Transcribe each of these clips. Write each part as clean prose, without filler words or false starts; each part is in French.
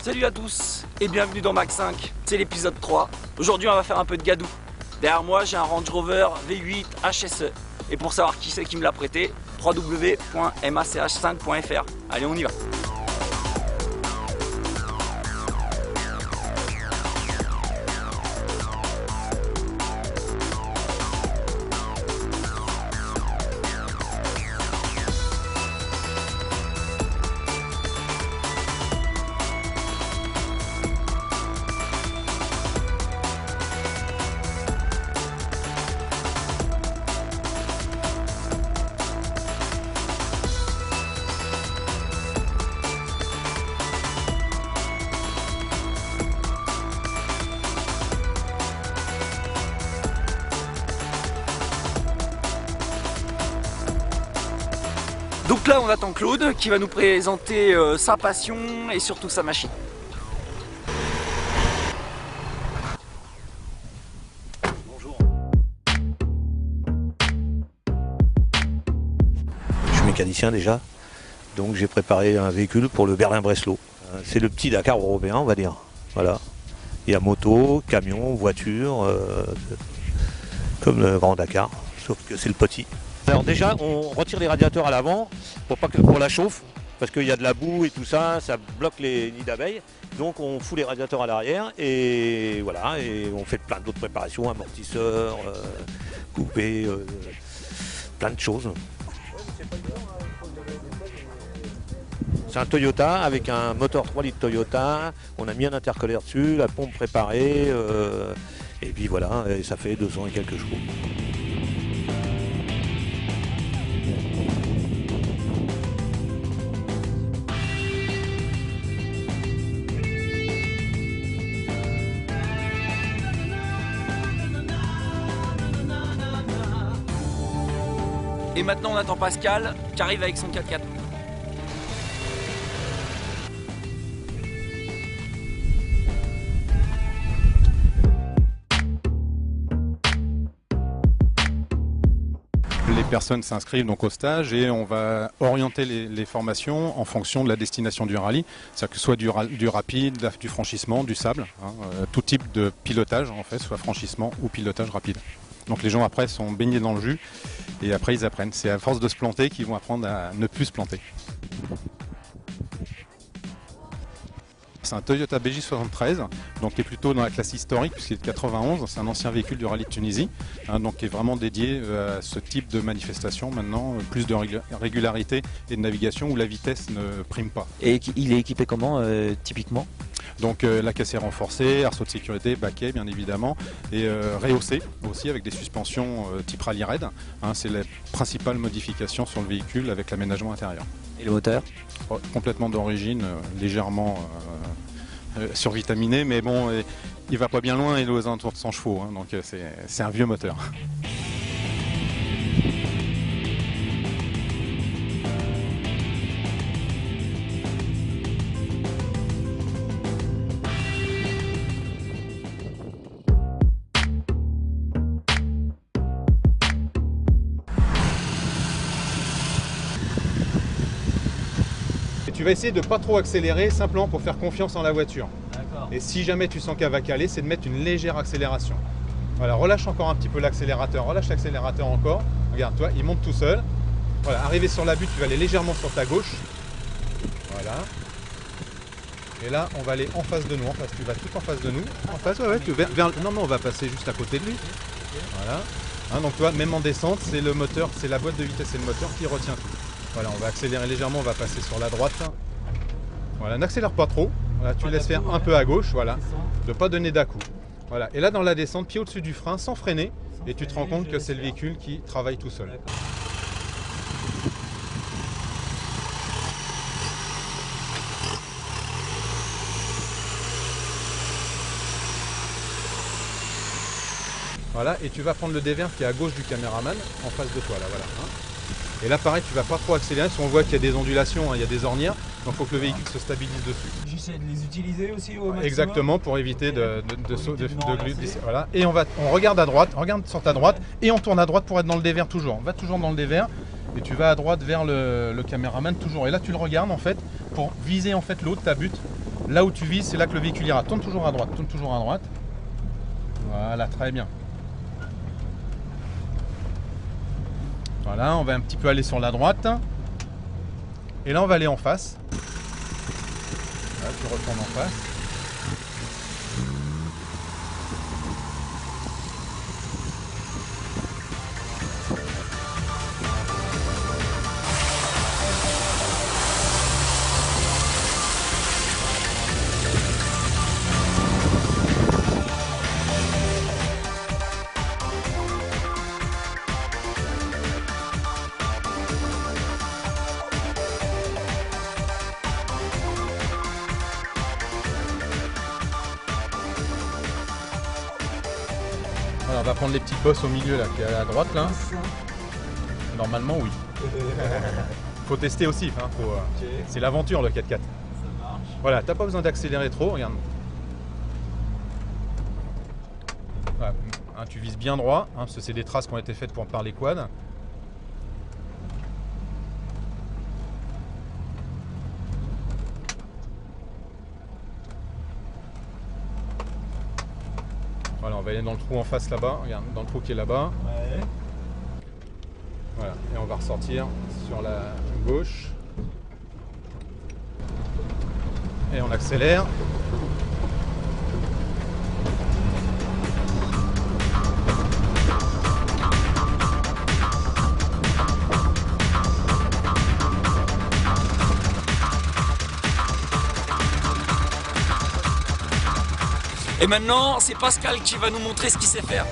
Salut à tous et bienvenue dans Mac 5, c'est l'épisode 3. Aujourd'hui on va faire un peu de gadou. Derrière moi j'ai un Range Rover V8 HSE. Et pour savoir qui c'est qui me l'a prêté, www.mach5.fr. Allez, on y va. Donc là on attend Claude qui va nous présenter sa passion et surtout sa machine. Bonjour. Je suis mécanicien déjà, donc j'ai préparé un véhicule pour le Berlin-Breslau. C'est le petit Dakar européen on va dire. Voilà. Il y a moto, camion, voiture, comme le Grand Dakar, sauf que c'est le petit. Alors déjà, on retire les radiateurs à l'avant pour la chauffe, parce qu'il y a de la boue et tout ça, ça bloque les nids d'abeilles. Donc on fout les radiateurs à l'arrière et voilà, et on fait plein d'autres préparations, amortisseurs, coupés, plein de choses. C'est un Toyota avec un moteur 3 litres Toyota, on a mis un intercalaire dessus, la pompe préparée, et puis voilà, et ça fait 200 et quelques jours. Et maintenant on attend Pascal qui arrive avec son 4x4. Les personnes s'inscrivent donc au stage et on va orienter les formations en fonction de la destination du rallye, c'est-à-dire que ce soit du rapide, du franchissement, du sable, tout type de pilotage en fait, soit franchissement ou pilotage rapide. Donc les gens après sont baignés dans le jus et après ils apprennent. C'est à force de se planter qu'ils vont apprendre à ne plus se planter. C'est un Toyota BJ73, donc qui est plutôt dans la classe historique puisqu'il est de 91, c'est un ancien véhicule du rallye de Tunisie, donc qui est vraiment dédié à ce type de manifestation maintenant, plus de régularité et de navigation où la vitesse ne prime pas. Et il est équipé comment typiquement? Donc la caisse est renforcée, arceau de sécurité, baquet bien évidemment, et rehaussé aussi avec des suspensions type rallye raid. C'est la principale modification sur le véhicule avec l'aménagement intérieur. Et le moteur? Complètement d'origine, légèrement survitaminé, mais bon, il va pas bien loin, il est aux alentours de 100 chevaux, donc c'est un vieux moteur. Tu vas essayer de ne pas trop accélérer, simplement pour faire confiance en la voiture. Et si jamais tu sens qu'elle va caler, c'est de mettre une légère accélération. Voilà, relâche encore un petit peu l'accélérateur, relâche l'accélérateur encore. Regarde, toi, il monte tout seul. Voilà, arrivé sur la butte, tu vas aller légèrement sur ta gauche. Voilà. Et là, on va aller en face de nous. En face, tu vas tout en face de nous. En face, ouais, non, mais on va passer juste à côté de lui. Voilà. Donc toi, même en descente, c'est le moteur, c'est la boîte de vitesse et le moteur qui retient tout. Voilà, on va accélérer légèrement, on va passer sur la droite. Voilà, n'accélère pas trop. Voilà, tu laisses faire un peu à gauche, voilà, de ne pas donner d'à-coup. Voilà, et là dans la descente, pied au-dessus du frein, sans freiner, et tu te rends compte que c'est le véhicule qui travaille tout seul. Voilà, et tu vas prendre le dévers qui est à gauche du caméraman, en face de toi, là, voilà. Et là, pareil, tu vas pas trop accélérer, parce qu'on voit qu'il y a des ondulations, il y a des ornières, donc il faut que le véhicule se stabilise dessus. J'essaie de les utiliser aussi au maximum. Exactement, pour éviter de glisser. Voilà. Et on regarde à droite, regarde sur ta droite, et on tourne à droite pour être dans le dévers toujours. On va toujours dans le dévers, et tu vas à droite vers le caméraman toujours. Et là tu le regardes en fait pour viser en fait l'autre, ta butte. Là où tu vises, c'est là que le véhicule ira. Tourne toujours à droite, tourne toujours à droite. Voilà, très bien. Voilà, on va un petit peu aller sur la droite. Et là on va aller en face. Là, tu retournes en face. Voilà, on va prendre les petites bosses au milieu là, qui est à droite là. Normalement oui. Faut tester aussi, hein, c'est l'aventure le 4x4. Voilà, t'as pas besoin d'accélérer trop, regarde. Voilà, hein, tu vises bien droit, hein, parce que c'est des traces qui ont été faites par les quads. Voilà, on va aller dans le trou en face là-bas, regarde, dans le trou qui est là-bas. Ouais. Voilà, et on va ressortir sur la gauche. Et on accélère. Et maintenant, c'est Pascal qui va nous montrer ce qu'il sait faire.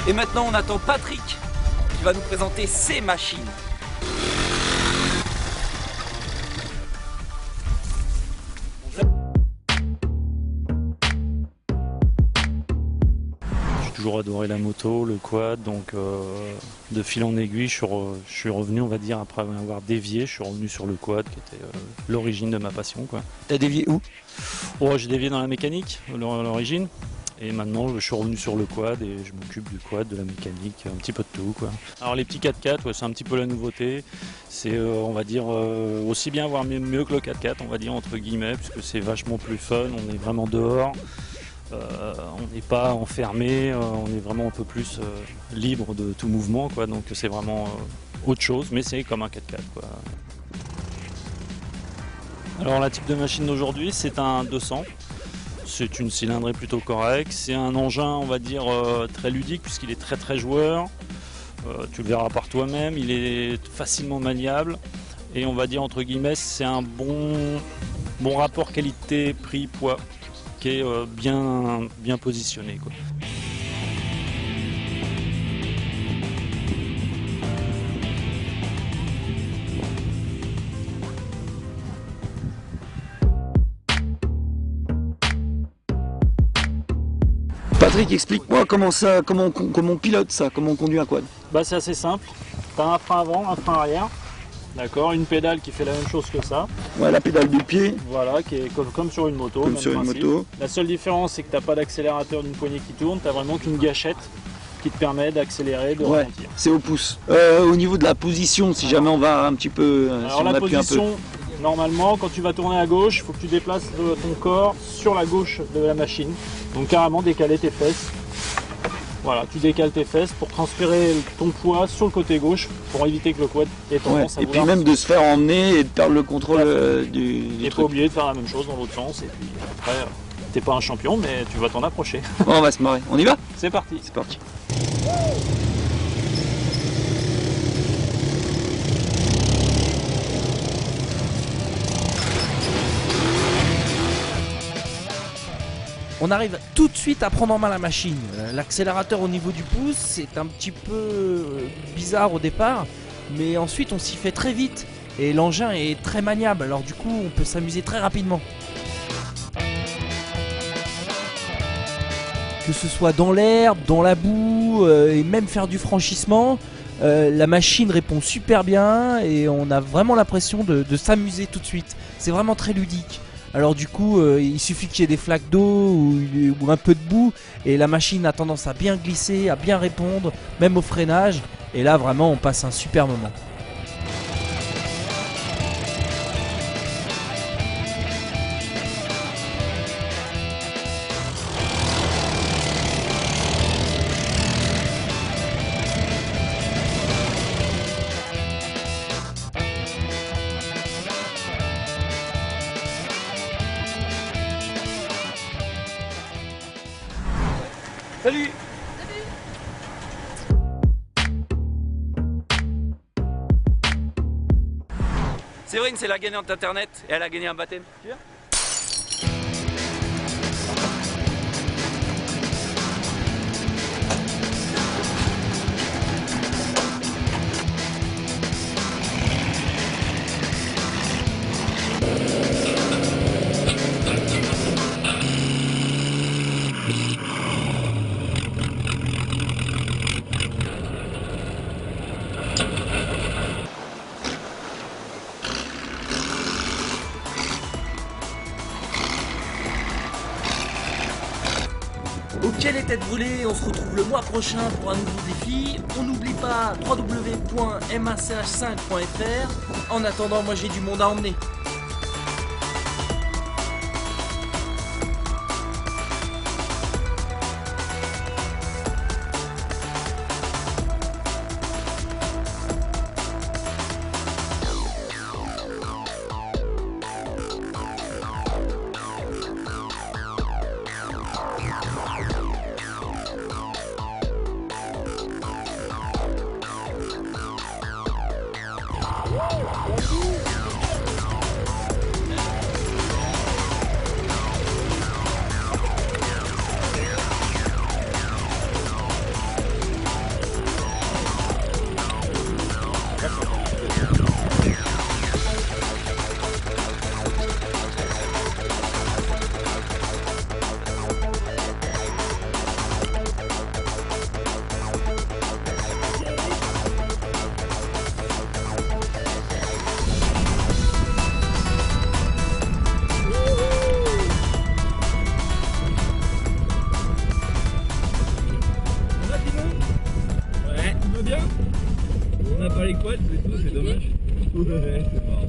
Et maintenant, on attend Patrick qui va nous présenter ses machines. J'ai toujours adoré la moto, le quad, donc de fil en aiguille, je suis revenu, on va dire, après avoir dévié, je suis revenu sur le quad qui était l'origine de ma passion, quoi. T'as dévié où? Oh, j'ai dévié dans la mécanique, à l'origine. Et maintenant, je suis revenu sur le quad et je m'occupe du quad, de la mécanique, un petit peu de tout, quoi. Alors les petits 4x4, ouais, c'est un petit peu la nouveauté. C'est, on va dire, aussi bien, voire mieux que le 4x4, on va dire, entre guillemets, puisque c'est vachement plus fun, on est vraiment dehors. On n'est pas enfermé, on est vraiment un peu plus libre de tout mouvement, quoi. Donc c'est vraiment autre chose, mais c'est comme un 4x4, quoi. Alors la type de machine d'aujourd'hui, c'est un 200. C'est une cylindrée plutôt correcte, c'est un engin, on va dire, très ludique puisqu'il est très joueur. Tu le verras par toi-même, il est facilement maniable et on va dire entre guillemets c'est un bon rapport qualité-prix-poids qui est bien positionné, quoi. Patrick, explique-moi comment on pilote ça, comment on conduit un quad. Bah, c'est assez simple, tu as un frein avant, un frein arrière, d'accord, une pédale qui fait la même chose que ça. Ouais, la pédale du pied. Voilà, qui est comme sur une moto. Comme sur une moto. La seule différence, c'est que tu n'as pas d'accélérateur d'une poignée qui tourne, tu n'as vraiment qu'une gâchette qui te permet d'accélérer, de ralentir. C'est au pouce. Au niveau de la position, si jamais on va un petit peu... Alors la position, normalement, quand tu vas tourner à gauche, il faut que tu déplaces ton corps sur la gauche de la machine. Donc carrément décaler tes fesses. Voilà, tu décales tes fesses pour transférer ton poids sur le côté gauche pour éviter que le quad ait tendance à vouloir... Et puis même de se faire emmener et de perdre le contrôle du Et truc. pas oublier de faire la même chose dans l'autre sens. Et puis après, t'es pas un champion, mais tu vas t'en approcher. Bon, on va se marrer. On y va? C'est parti. C'est parti. On arrive tout de suite à prendre en main la machine. L'accélérateur au niveau du pouce, c'est un petit peu bizarre au départ, mais ensuite on s'y fait très vite et l'engin est très maniable, alors du coup on peut s'amuser très rapidement. Que ce soit dans l'herbe, dans la boue et même faire du franchissement, la machine répond super bien et on a vraiment l'impression de s'amuser tout de suite. C'est vraiment très ludique. Alors du coup il suffit qu'il y ait des flaques d'eau ou un peu de boue et la machine a tendance à bien glisser, à bien répondre, même au freinage, et là vraiment on passe un super moment. Salut! Séverine, c'est la gagnante d'internet et elle a gagné un baptême. Tu viens? Ok les têtes brûlées, on se retrouve le mois prochain pour un nouveau défi. On n'oublie pas www.mach5.fr. En attendant, moi j'ai du monde à emmener. On n'a pas les quads, mais tout, c'est dommage. Ouais, c'est marrant.